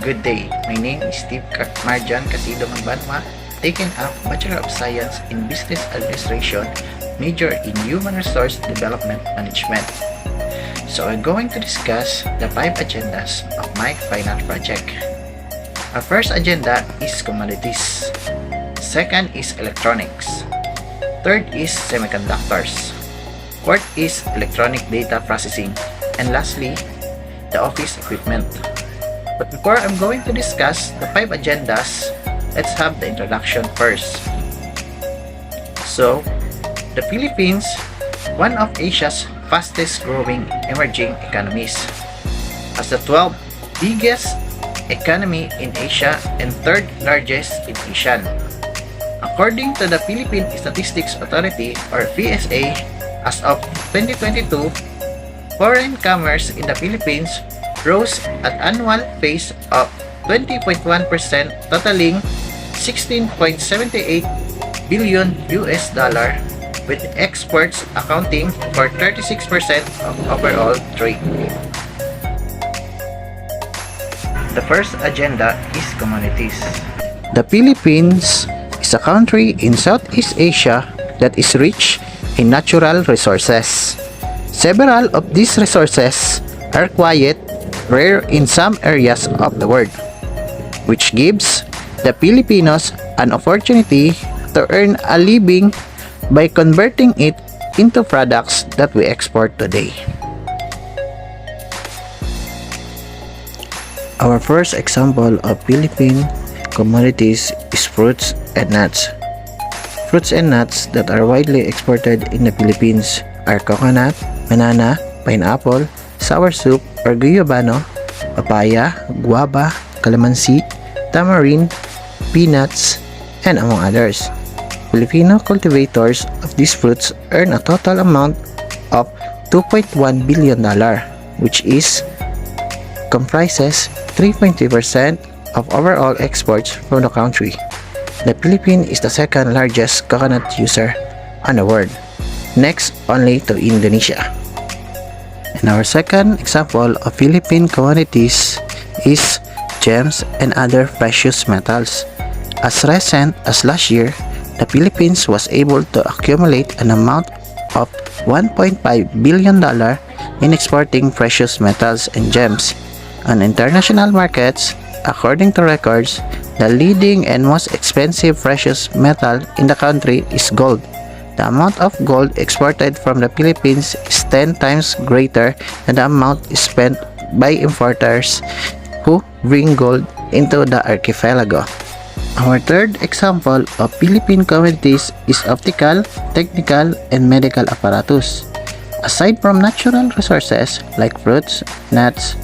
Good day. My name is Steve Marjan Casido Magbanwa, taken up Bachelor of Science in Business Administration, major in Human Resource Development Management. So I'm going to discuss the 5 agendas of my final project. Our first agenda is commodities. Second is electronics. Third is semiconductors. Fourth is electronic data processing. And lastly, the office equipment. But before I'm going to discuss the 5 agendas, let's have the introduction first. So, the Philippines, one of Asia's fastest growing emerging economies, as the 12th biggest economy in Asia and 3rd largest in ASEAN. According to the Philippine Statistics Authority or PSA, as of 2022, foreign commerce in the Philippines rose at annual pace of 20.1%, totaling 16.78 billion US dollar, with exports accounting for 36% of overall trade. The first agenda is commodities. The Philippines is a country in Southeast Asia that is rich in natural resources. Several of these resources are quite rare in some areas of the world, which gives the Filipinos an opportunity to earn a living by converting it into products that we export today. Our first example of Philippine commodities is fruits and nuts. Fruits and nuts that are widely exported in the Philippines are coconut, banana, pineapple, sour soup or guyabano, papaya, guava, calamansi, tamarind, peanuts, and among others. Filipino cultivators of these fruits earn a total amount of $2.1 billion, which comprises 3.3% of overall exports from the country. The Philippines is the 2nd largest coconut user on the world, next only to Indonesia. And our second example of Philippine commodities is gems and other precious metals. As recent as last year, the Philippines was able to accumulate an amount of $1.5 billion in exporting precious metals and gems. On international markets, according to records, the leading and most expensive precious metal in the country is gold. The amount of gold exported from the Philippines is 10 times greater than the amount spent by importers who bring gold into the archipelago. Our third example of Philippine commodities is optical, technical, and medical apparatus. Aside from natural resources like fruits, nuts,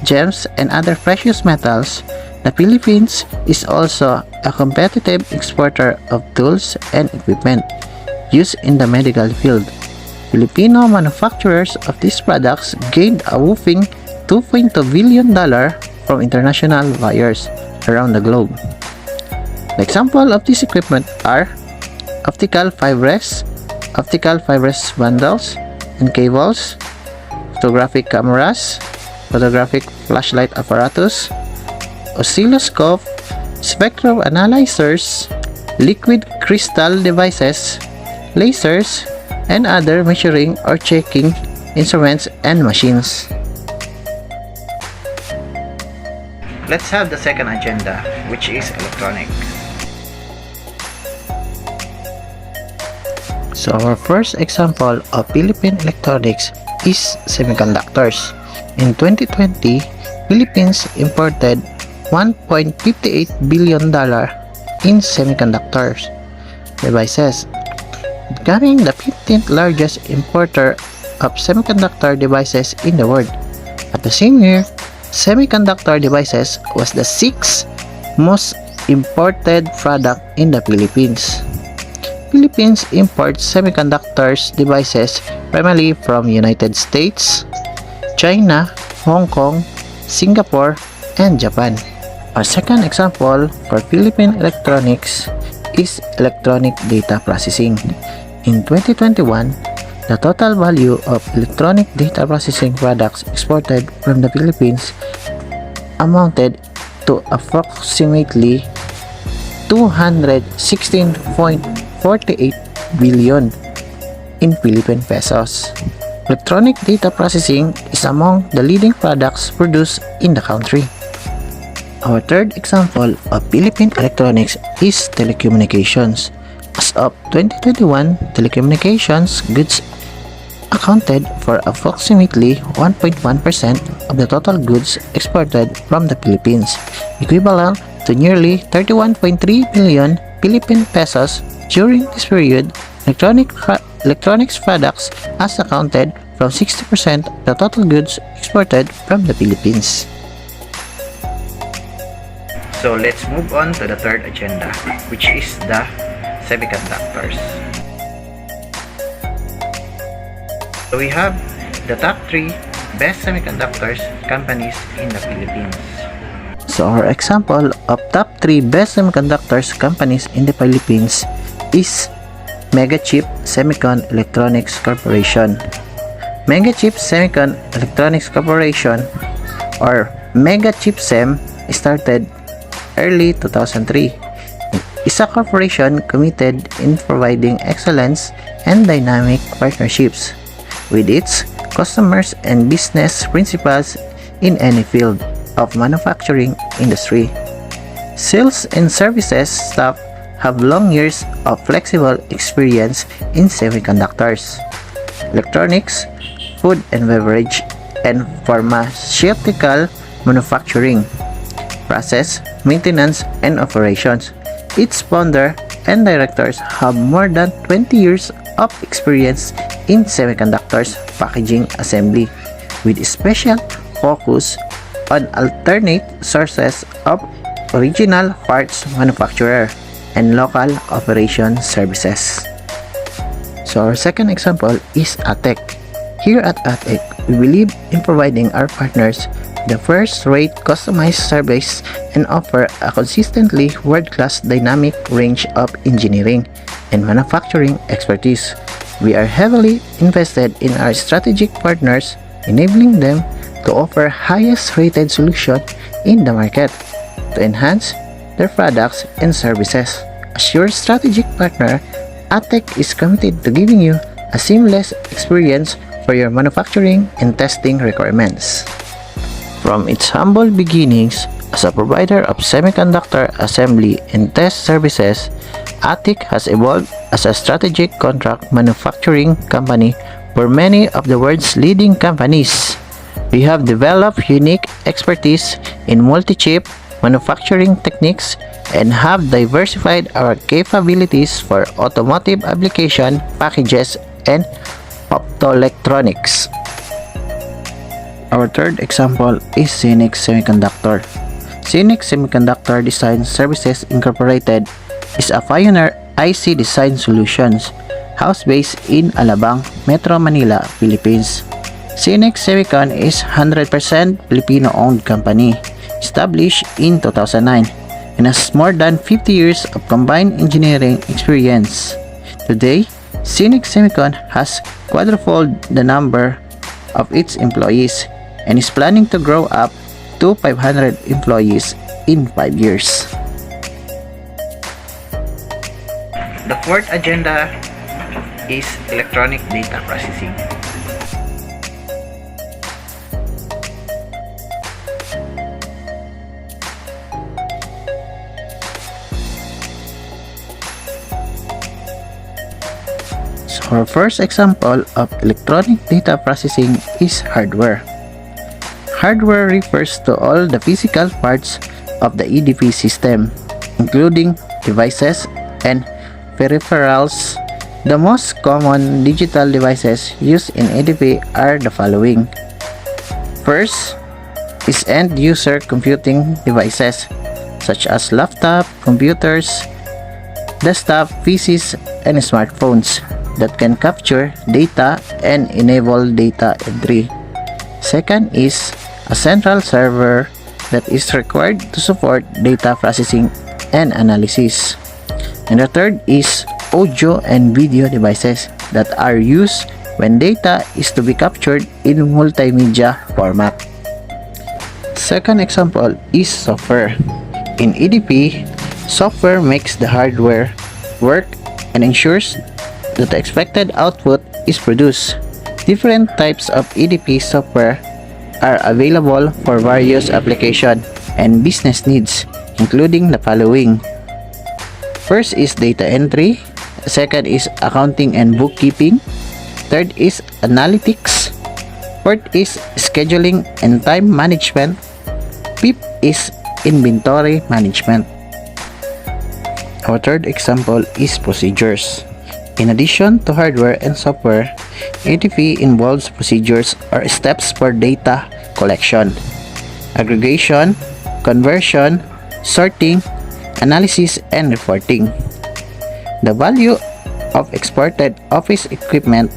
gems, and other precious metals, the Philippines is also a competitive exporter of tools and equipment used in the medical field. Filipino manufacturers of these products gained a whopping $2.2 billion from international buyers around the globe. The example of this equipment are optical fibrous bundles and cables, photographic cameras, photographic flashlight apparatus, oscilloscope, spectrum analyzers, liquid crystal devices, lasers, and other measuring or checking instruments and machines. Let's have the second agenda, which is electronics. So our first example of Philippine electronics is semiconductors. In 2020, Philippines imported $1.58 billion in semiconductors devices, becoming the 15th largest importer of semiconductor devices in the world. At the same year, semiconductor devices was the 6th most imported product in the Philippines. Philippines imports semiconductors devices primarily from United States, China, Hong Kong, Singapore, and Japan. Our second example for Philippine electronics is electronic data processing. In 2021, the total value of electronic data processing products exported from the Philippines amounted to approximately 216.48 billion in Philippine pesos. Electronic data processing is among the leading products produced in the country. Our third example of Philippine electronics is telecommunications. As of 2021, telecommunications goods accounted for approximately 1.1% of the total goods exported from the Philippines, equivalent to nearly 31.3 billion Philippine pesos. During this period, electronics products has accounted from 60% of the total goods exported from the Philippines. So let's move on to the third agenda, which is the semiconductors. So we have the top 3 best semiconductors companies in the Philippines. So our example of top 3 best semiconductors companies in the Philippines is Megachip Semicon Electronics Corporation. Megachip Semicon Electronics Corporation, or Megachip Sem, started early 2003. Is a corporation committed in providing excellence and dynamic partnerships with its customers and business principals in any field of manufacturing industry. Sales and services staff have long years of flexible experience in semiconductors, electronics, food and beverage, and pharmaceutical manufacturing, process, maintenance, and operations. Its founder and directors have more than 20 years of experience in semiconductors packaging assembly, with special focus on alternate sources of original parts manufacturer and local operation services. So our second example is ATEC. Here at ATEC, we believe in providing our partners the first-rate customized service and offer a consistently world-class dynamic range of engineering and manufacturing expertise. We are heavily invested in our strategic partners, enabling them to offer highest-rated solution in the market to enhance their products and services. As your strategic partner, ATEC is committed to giving you a seamless experience for your manufacturing and testing requirements. From its humble beginnings as a provider of semiconductor assembly and test services, ATEC has evolved as a strategic contract manufacturing company for many of the world's leading companies. We have developed unique expertise in multi-chip manufacturing techniques and have diversified our capabilities for automotive application, packages, and optoelectronics. Our third example is Synix Semiconductor. Synix Semiconductor Design Services Incorporated is a pioneer IC design solutions, house-based in Alabang, Metro Manila, Philippines. Synix Semicon is 100% Filipino-owned company, established in 2009, and has more than 50 years of combined engineering experience. Today, Synix Semicon has quadrupled the number of its employees and is planning to grow up to 500 employees in 5 years. The fourth agenda is electronic data processing. So our first example of electronic data processing is hardware. Hardware refers to all the physical parts of the EDP system, including devices and peripherals. The most common digital devices used in EDP are the following. First is end-user computing devices such as laptop, computers, desktop PCs, and smartphones that can capture data and enable data entry. Second is a central server that is required to support data processing and analysis. And the third is audio and video devices that are used when data is to be captured in multimedia format. second example is software. In EDP, software makes the hardware work and ensures that the expected output is produced. Different types of EDP software are available for various application and business needs, including the following. First is data entry, second is accounting and bookkeeping, third is analytics, fourth is scheduling and time management, fifth is inventory management. Our third example is procedures. In addition to hardware and software, EDP involves procedures or steps for data collection, aggregation, conversion, sorting, analysis, and reporting. The value of exported office equipment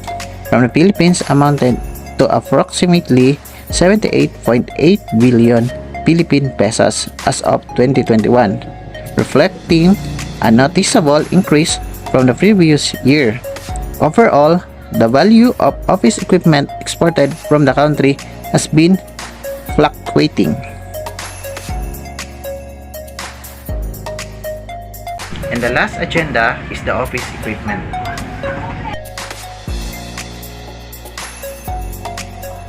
from the Philippines amounted to approximately 78.8 billion Philippine pesos as of 2021, reflecting a noticeable increase from the previous year. Overall, the value of office equipment exported from the country has been fluctuating. And the last agenda is the office equipment.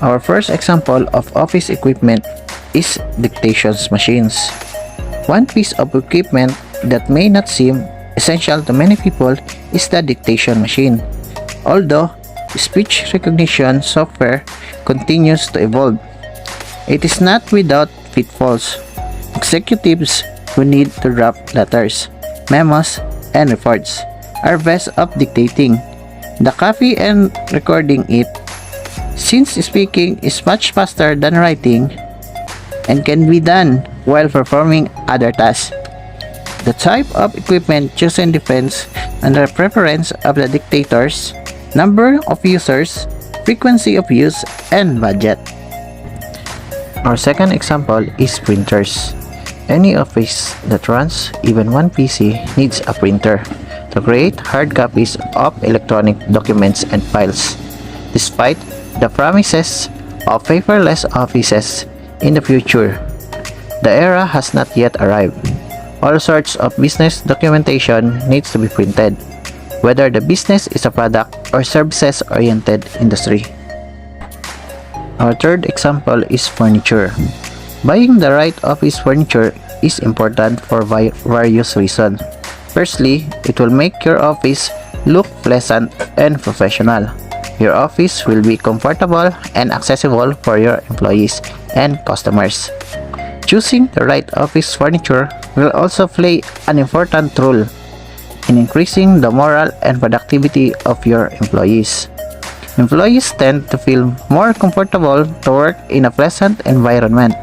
Our first example of office equipment is dictation machines. One piece of equipment that may not seem essential to many people is the dictation machine. Although speech recognition software continues to evolve, it is not without pitfalls. Executives who need to draft letters, memos, and reports are best of dictating the copy and recording it, since speaking is much faster than writing and can be done while performing other tasks. The type of equipment chosen depends on the preference of the dictators, number of users, frequency of use, and budget. Our second example is printers. Any office that runs even one PC needs a printer to create hard copies of electronic documents and files. Despite the promises of paperless offices in the future, the era has not yet arrived. All sorts of business documentation needs to be printed, whether the business is a product or services-oriented industry. Our third example is furniture. Buying the right office furniture is important for various reasons. Firstly, it will make your office look pleasant and professional. Your office will be comfortable and accessible for your employees and customers. Choosing the right office furniture will also play an important role in increasing the morale and productivity of your employees. Employees tend to feel more comfortable to work in a pleasant environment.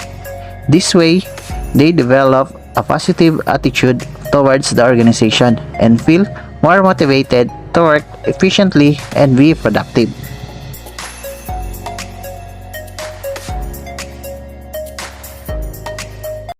This way, they develop a positive attitude towards the organization and feel more motivated to work efficiently and be productive.